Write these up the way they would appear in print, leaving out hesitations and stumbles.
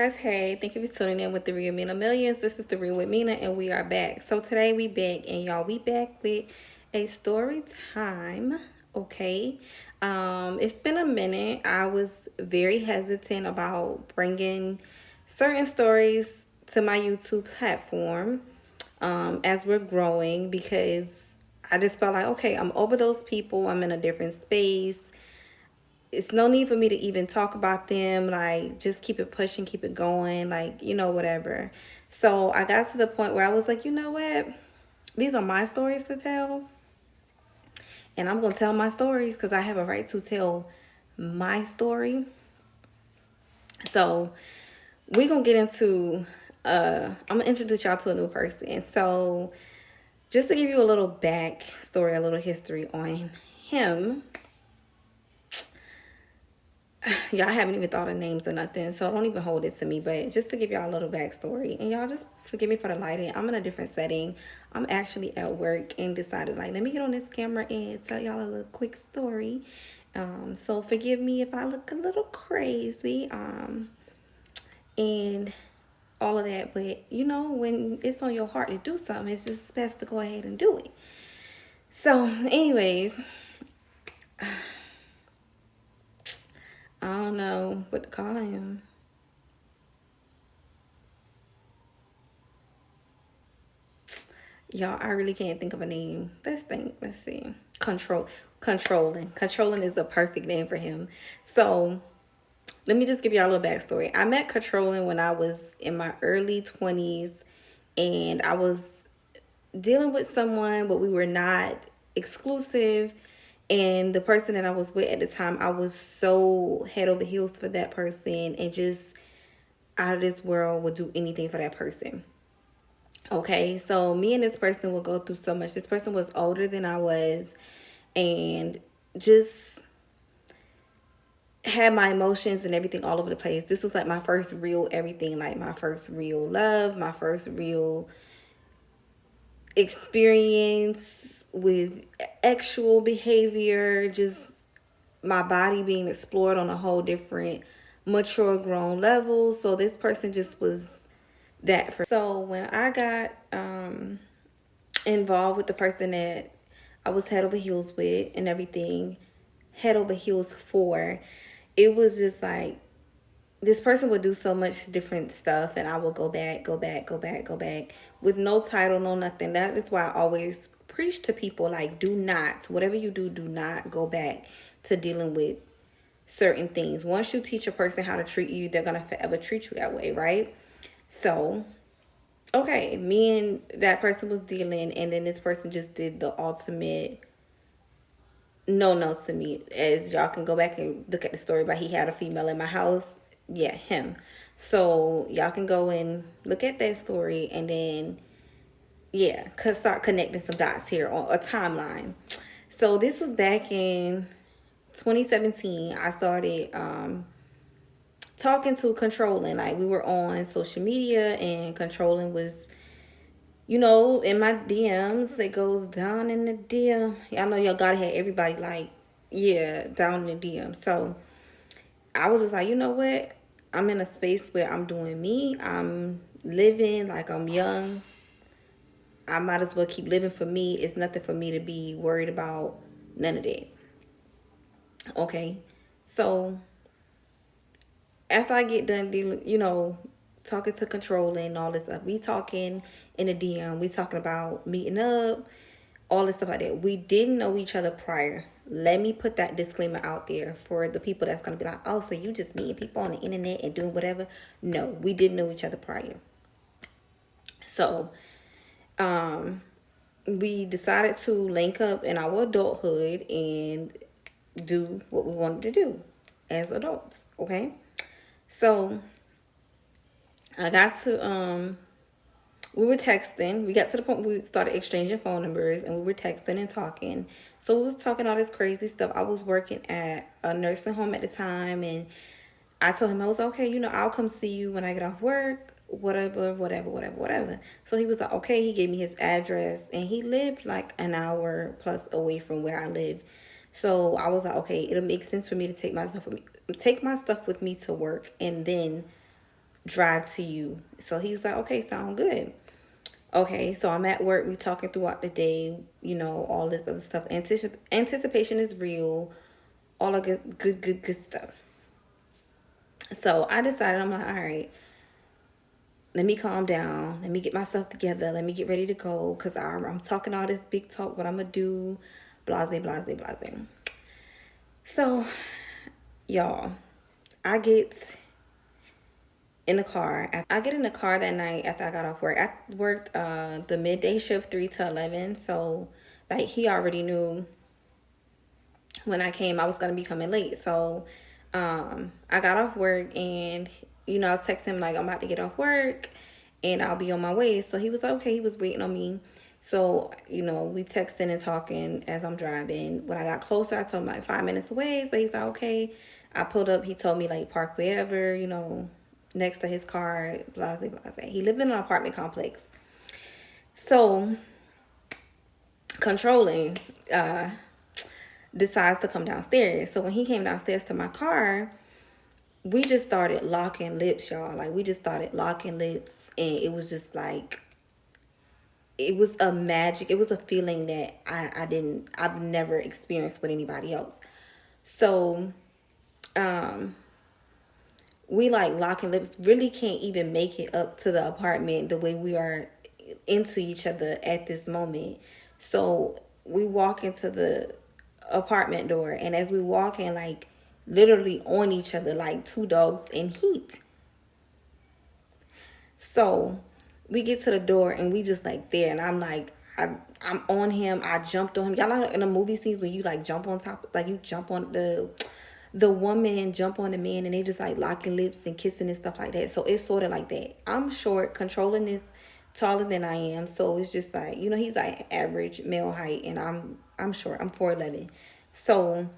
guys, hey, thank you for tuning in with the Real Mina Millions. This is the Real with Mina, and we are back. So today we back, and y'all, we back with a story time. Okay, it's been a minute. I was very hesitant about bringing certain stories to my YouTube platform as we're growing because I just felt like, okay, I'm over those people. I'm in a different space. It's no need for me to even talk about them. Like, just keep it pushing, keep it going, like, whatever. So I got to the point where I was like, you know what? These are my stories to tell. And I'm going to tell my stories because I have a right to tell my story. So we're going to get into, I'm going to introduce y'all to a new person. So just to give you a little back story, a little history on him. Y'all haven't even thought of names or nothing, so don't even hold it to me. But just to give y'all a little backstory, and y'all just forgive me for the lighting. I'm in a different setting. I'm actually at work and decided, like, let me get on this camera and tell y'all a little quick story. So forgive me if I look a little crazy, and all of that. But when it's on your heart to do something, it's just best to go ahead and do it. So, anyways, I don't know what to call him. Y'all, I really can't think of a name. Let's think. Let's see. Controlling. Controlling is the perfect name for him. So let me just give y'all a little backstory. I met Controlling when I was in my early 20s, and I was dealing with someone, but we were not exclusive. And the person that I was with at the time, I was so head over heels for that person and just out of this world, would do anything for that person. Okay, so me and this person would go through so much. This person was older than I was, and just had my emotions and everything all over the place. This was like my first real everything, like my first real love, my first real experience with actual behavior, just my body being explored on a whole different mature grown level. So this person just was that for. So when I got involved with the person that I was head over heels with and everything, head over heels for, it was just like this person would do so much different stuff, and I would go back, go back, go back, go back with no title, no nothing. That is why I always preach to people, like, do not, whatever you do, do not go back to dealing with certain things. Once you teach a person how to treat you, they're gonna forever treat you that way, right? So okay, me and that person was dealing, and then this person just did the ultimate no to me. As y'all can go back and look at the story, but he had a female in my house. Yeah, him. So y'all can go and look at that story, and then yeah, start connecting some dots here on a timeline. So this was back in 2017. I started talking to Controlling. Like, we were on social media, and Controlling was, in my DMs. It goes down in the DM. Y'all know y'all gotta have everybody, like, yeah, down in the DM. So I was just like, you know what? I'm in a space where I'm doing me. I'm living like I'm young. I might as well keep living for me. It's nothing for me to be worried about. None of that. Okay. So after I get done dealing, talking to Controlling and all this stuff, we talking in the DM. We talking about meeting up, all this stuff like that. We didn't know each other prior. Let me put that disclaimer out there for the people that's gonna be like, oh, so you just meeting people on the internet and doing whatever. No, we didn't know each other prior. So, we decided to link up in our adulthood and do what we wanted to do as adults. Okay, so I got to we were texting. We got to the point where we started exchanging phone numbers, and we were texting and talking. So we was talking all this crazy stuff. I was working at a nursing home at the time, and I told him, I was okay, I'll come see you when I get off work, whatever, whatever, whatever, whatever. So he was like, okay. He gave me his address, and he lived like an hour plus away from where I live. So I was like, okay, it'll make sense for me to take my stuff with me to work, and then drive to you. So he was like, okay, sound good. Okay, so I'm at work. We talking throughout the day. All this other stuff. Anticipation is real. All the good stuff. So I decided, I'm like, all right, let me calm down. Let me get myself together. Let me get ready to go. Because I'm talking all this big talk, what I'm going to do. Blase, blase, blase. So, y'all, I get in the car. I get in the car that night after I got off work. I worked the midday shift 3 to 11. So, like, he already knew when I came I was going to be coming late. So, I got off work and, I texted him, like, I'm about to get off work and I'll be on my way. So he was like, okay, he was waiting on me. So, we texting and talking as I'm driving. When I got closer, I told him like 5 minutes away. So he's like, okay. I pulled up. He told me like park wherever, next to his car, blah, blah, blah. He lived in an apartment complex. So, controlling, decides to come downstairs. So when he came downstairs to my car, we just started locking lips, y'all. Like, we just started locking lips. And it was just like, it was a magic. It was a feeling that I've never experienced with anybody else. So, we like locking lips, really can't even make it up to the apartment the way we are into each other at this moment. So we walk into the apartment door, and as we walk in, like literally on each other like two dogs in heat. So we get to the door and we just like there, and I'm like, I'm on him. I jumped on him. Y'all know in the movie scenes when you like jump on top, like you jump on the woman, jump on the man, and they just like locking lips and kissing and stuff like that. So it's sort of like that. I'm short, controlling is taller than I am, so it's just like, he's like average male height, and I'm short. I'm 4'11". So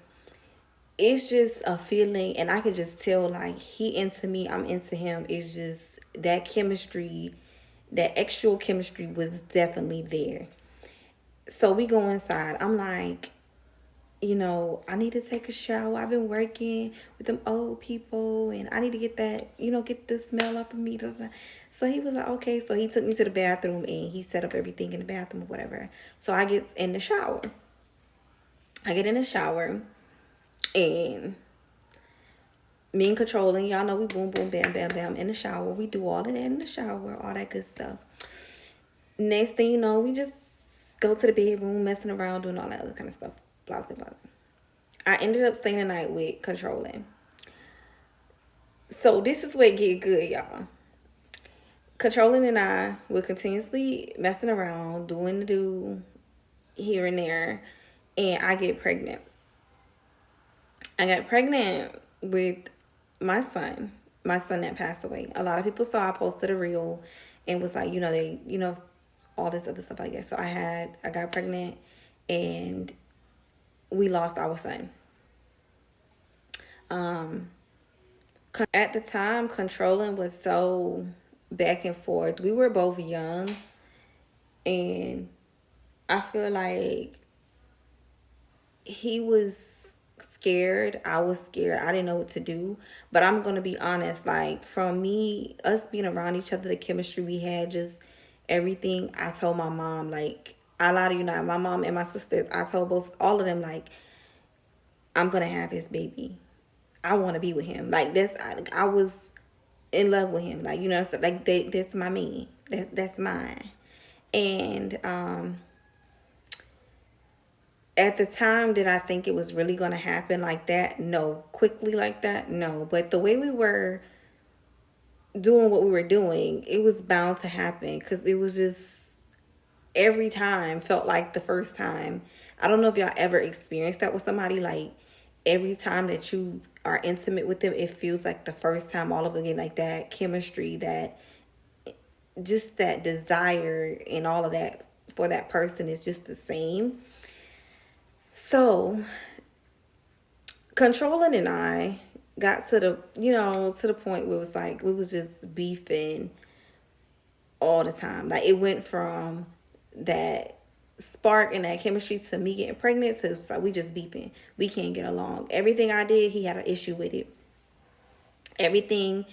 it's just a feeling, and I could just tell like he into me, I'm into him. It's just that chemistry, that actual chemistry was definitely there. So we go inside. I'm like, I need to take a shower. I've been working with them old people and I need to get that, get the smell up of me. So he was like, okay. So he took me to the bathroom and he set up everything in the bathroom or whatever. So I get in the shower. And me and controlling, y'all know we boom, boom, bam, bam, bam in the shower. We do all of that in the shower, all that good stuff. Next thing you know, we just go to the bedroom, messing around, doing all that other kind of stuff. Blah, blah, blah. I ended up staying the night with controlling. So this is where it get good, y'all. Controlling and I were continuously messing around, doing the do here and there, and I get pregnant. I got pregnant with my son that passed away. A lot of people saw I posted a reel and was like, all this other stuff like that. So I got pregnant and we lost our son. At the time, controlling was so back and forth. We were both young, and I feel like he was scared. I was scared. I didn't know what to do. But I'm going to be honest, like from us being around each other, the chemistry we had, just everything, I told my mom, like, I lie to you not, my mom and my sisters, I told all of them, like, I'm going to have his baby. I want to be with him. Like, I was in love with him. Like, like, that's my man. That's mine. And at the time, did I think it was really going to happen like that? No. Quickly like that? No. But the way we were doing what we were doing, it was bound to happen, because it was just every time felt like the first time. I don't know if y'all ever experienced that with somebody. Like, every time that you are intimate with them, it feels like the first time all over again. Like that chemistry, that just that desire and all of that for that person is just the same. So controlling and I got to the point where it was like we was just beefing all the time. Like, it went from that spark and that chemistry to me getting pregnant, so it's like we just beefing. We can't get along. Everything I did, he had an issue with it. Everything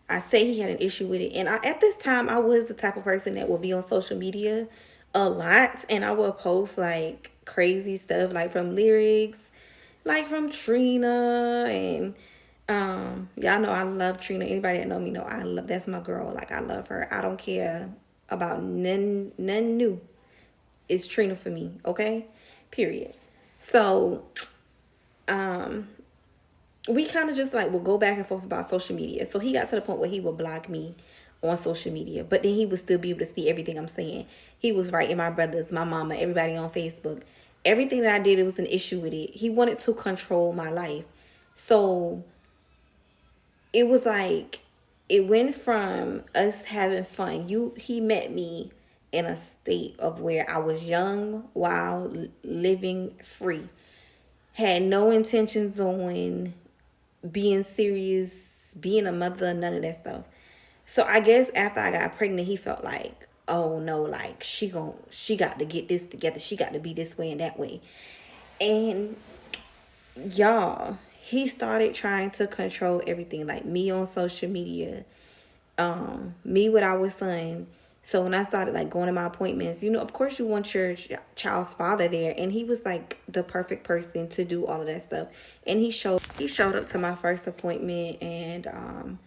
I say he had an issue with it. And at this time, I was the type of person that would be on social media a lot. And I would post like crazy stuff, like from lyrics, like from Trina. And y'all know I love Trina. Anybody that know me know I love, that's my girl. Like I love her. I don't care about none new. It's Trina for me, okay? Period. So, um, we kind of just like would go back and forth about social media. So he got to the point where he would block me on social media, but then he would still be able to see everything I'm saying. He was writing my brothers, my mama, everybody on Facebook. Everything that I did, it was an issue with it. He wanted to control my life. So it was like it went from us having fun. He met me in a state of where I was young, wild, living free. Had no intentions on being serious, being a mother, none of that stuff. So I guess after I got pregnant, he felt like, oh no, like she got to get this together. She got to be this way and that way. And y'all, he started trying to control everything, like me on social media, me with our son. So when I started like going to my appointments, of course you want your child's father there, and he was like the perfect person to do all of that stuff. And he showed up to my first appointment, and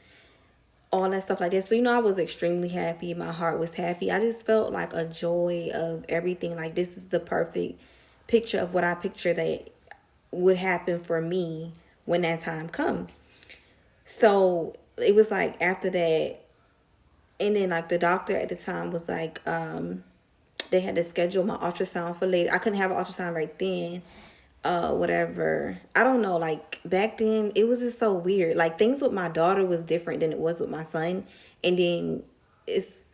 all that stuff like that. So I was extremely happy. My heart was happy. I just felt like a joy of everything. Like this is the perfect picture of what I picture that would happen for me when that time comes. So it was like after that, and then like the doctor at the time was like, they had to schedule my ultrasound for later. I couldn't have an ultrasound right then. Whatever. I don't know. Like back then, it was just so weird. Like things with my daughter was different than it was with my son. And then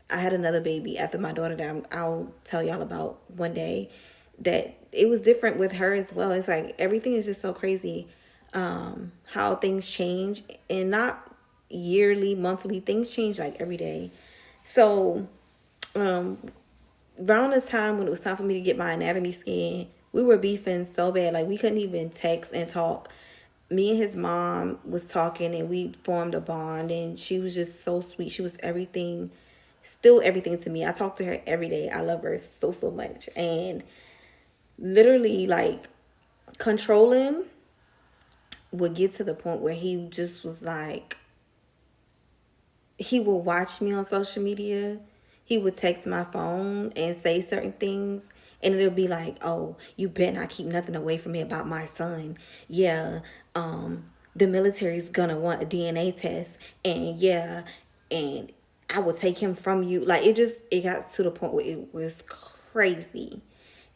I had another baby after my daughter that I'll tell y'all about one day. That it was different with her as well. It's like everything is just so crazy. How things change, and not yearly, monthly. Things change like every day. So, around this time when it was time for me to get my anatomy scan, we were beefing so bad. Like we couldn't even text and talk. Me and his mom was talking, and we formed a bond, and she was just so sweet. She was everything, still everything to me. I talk to her every day. I love her so, so much. And literally like controlling would get to the point where he just was like, he would watch me on social media. He would text my phone and say certain things. And it'll be like, oh, you better not keep nothing away from me about my son. Yeah, the military's gonna want a DNA test. And yeah, and I will take him from you. Like it got to the point where it was crazy.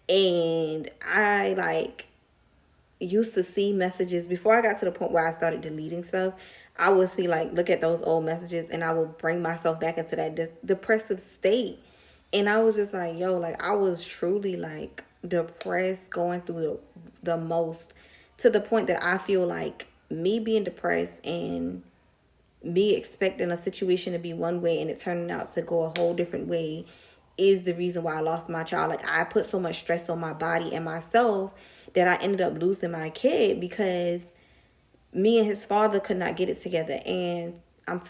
And I like used to see messages before I got to the point where I started deleting stuff. I would see like look at those old messages, and I would bring myself back into that depressive state. And I was just like, yo, like I was truly like depressed, going through the most, to the point that I feel like me being depressed and me expecting a situation to be one way and it turning out to go a whole different way is the reason why I lost my child. Like I put so much stress on my body and myself that I ended up losing my kid because me and his father could not get it together. And I'm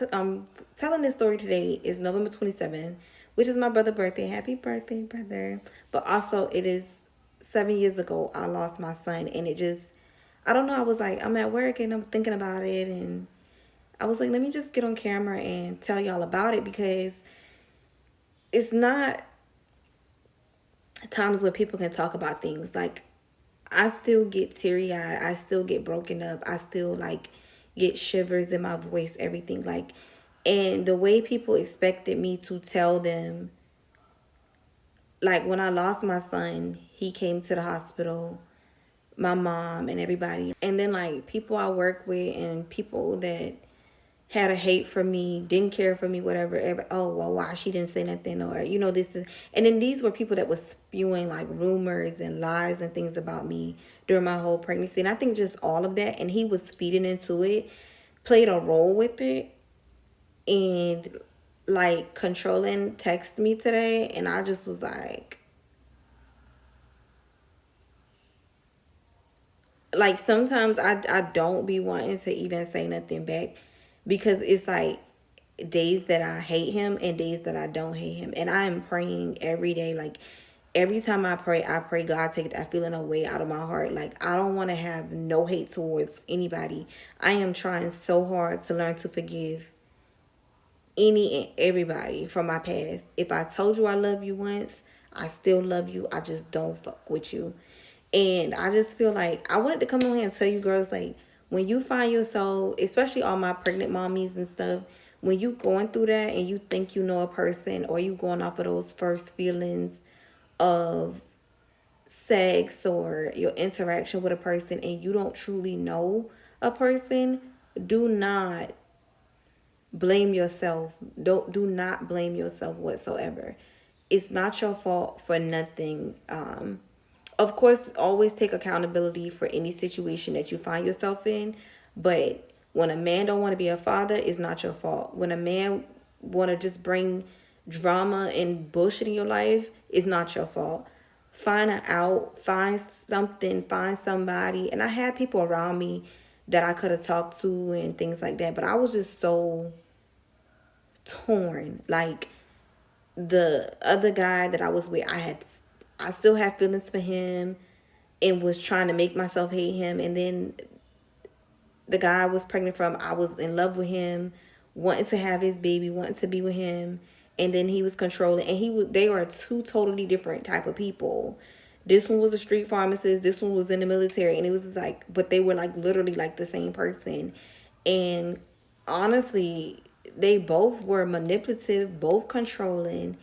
telling this story today is November 27th, which is my brother's birthday. Happy birthday, brother. But also it is 7 years ago I lost my son, and it just, I don't know, I was like, I'm at work and I'm thinking about it, and I was like, let me just get on camera and tell y'all about it, because it's not times where people can talk about things. Like I still get teary-eyed. I still get broken up. I still like get shivers in my voice, everything. Like, and the way people expected me to tell them, like when I lost my son, he came to the hospital, my mom and everybody. And then like people I work with and people that had a hate for me, didn't care for me, whatever. Oh, well, why she didn't say nothing, or this is. And then these were people that was spewing like rumors and lies and things about me during my whole pregnancy. And I think just all of that, and he was feeding into it, played a role with it, and like controlling text me today, and I just was like sometimes I don't be wanting to even say nothing back, because it's like days that I hate him and days that I don't hate him. And I am praying every day. Like every time I pray God take that feeling away out of my heart. Like I don't want to have no hate towards anybody. I am trying so hard to learn to forgive any and everybody from my past. If I told you I love you once, I still love you. I just don't fuck with you. And I just feel like I wanted to come on here and tell you girls, like, when you find yourself, especially all my pregnant mommies and stuff, when you going through that and you think you know a person, or you going off of those first feelings of sex or your interaction with a person, and you don't truly know a person, do not blame yourself. Do not blame yourself whatsoever. It's not your fault for nothing. Of course, always take accountability for any situation that you find yourself in. But when a man don't want to be a father, it's not your fault. When a man want to just bring drama and bullshit in your life, it's not your fault. Find an out, find something, find somebody. And I had people around me that I could have talked to and things like that. But I was just so torn. Like the other guy that I was with, I still had feelings for him and was trying to make myself hate him. And then the guy I was pregnant from, I was in love with him, wanting to have his baby, wanting to be with him. And then he was controlling, and they were two totally different type of people. This one was a street pharmacist, this one was in the military, and it was just like, but they were like literally like the same person. And honestly, they both were manipulative, both controlling.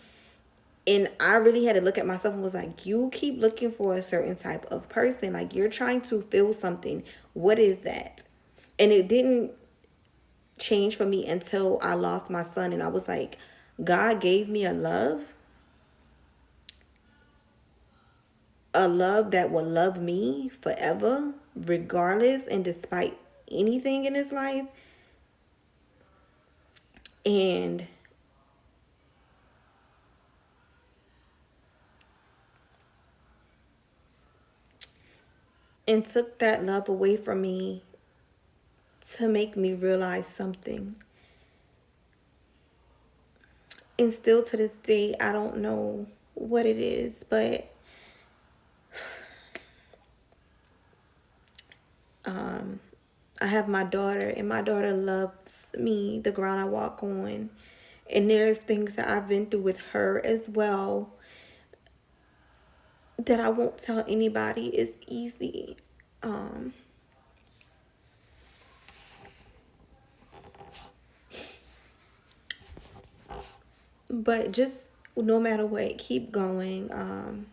And I really had to look at myself and was like, you keep looking for a certain type of person. Like, you're trying to feel something. What is that? And it didn't change for me until I lost my son. And I was like, God gave me a love that will love me forever, regardless and despite anything in his life. And took that love away from me to make me realize something. And still to this day, I don't know what it is, but I have my daughter, and my daughter loves me, the ground I walk on. And there's things that I've been through with her as well that I won't tell anybody is easy. But just no matter what, keep going.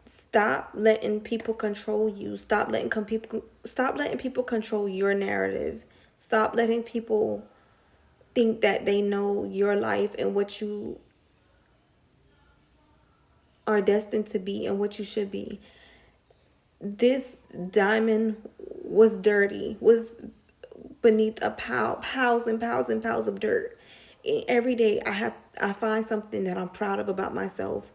Stop letting people control you. Stop letting people control your narrative. Stop letting people think that they know your life and what you are destined to be and what you should be. This diamond was dirty, was beneath a piles and piles and piles of dirt. And every day I find something that I'm proud of about myself.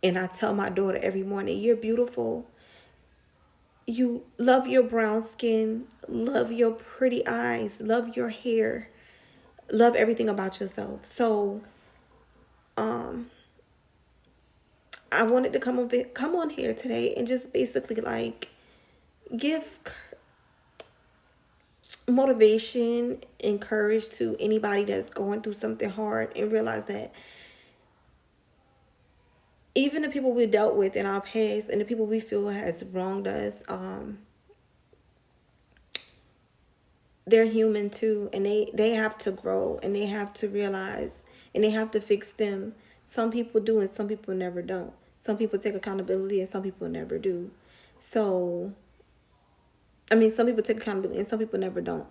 And I tell my daughter every morning, you're beautiful. You love your brown skin, love your pretty eyes, love your hair, love everything about yourself. So I wanted to come on here today and just basically like give motivation and courage to anybody that's going through something hard, and realize that even the people we dealt with in our past and the people we feel has wronged us, they're human too, and they have to grow, and they have to realize, and they have to fix them. Some people do and some people never don't. Some people take accountability and some people never do. So some people take accountability and some people never don't.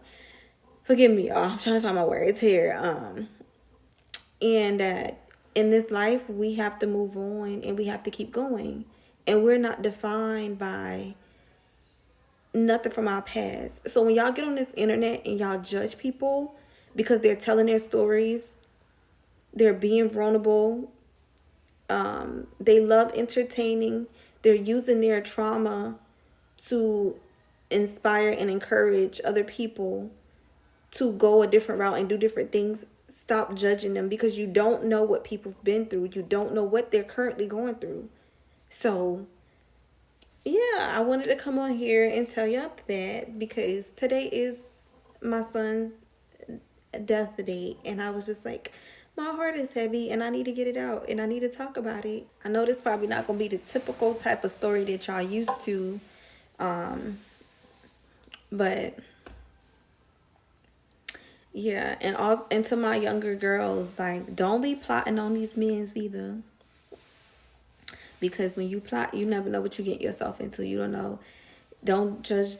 Forgive me, y'all. I'm trying to find my words here. And that in this life, we have to move on and we have to keep going. And we're not defined by nothing from our past. So when y'all get on this internet and y'all judge people because they're telling their stories, they're being vulnerable, they love entertaining, they're using their trauma to inspire and encourage other people. to go a different route and do different things, stop judging them, because you don't know what people've been through. You don't know what they're currently going through. So yeah, I wanted to come on here and tell y'all that, because today is my son's death date, and I was just like, my heart is heavy and I need to get it out and I need to talk about it. I know this probably not gonna be the typical type of story that y'all used to, but yeah. And to my younger girls, like, don't be plotting on these men either, because when you plot, you never know what you get yourself into. You don't know. Don't judge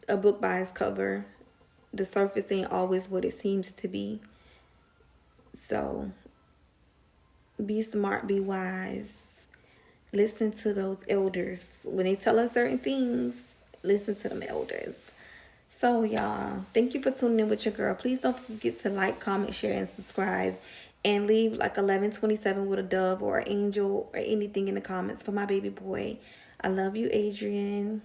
a book by its cover. The surface ain't always what it seems to be. So be smart, be wise. Listen to those elders. When they tell us certain things, listen to them elders. So y'all, thank you for tuning in with your girl. Please don't forget to like, comment, share, and subscribe. And leave like 1127 with a dove or an angel or anything in the comments for my baby boy. I love you, Adrian.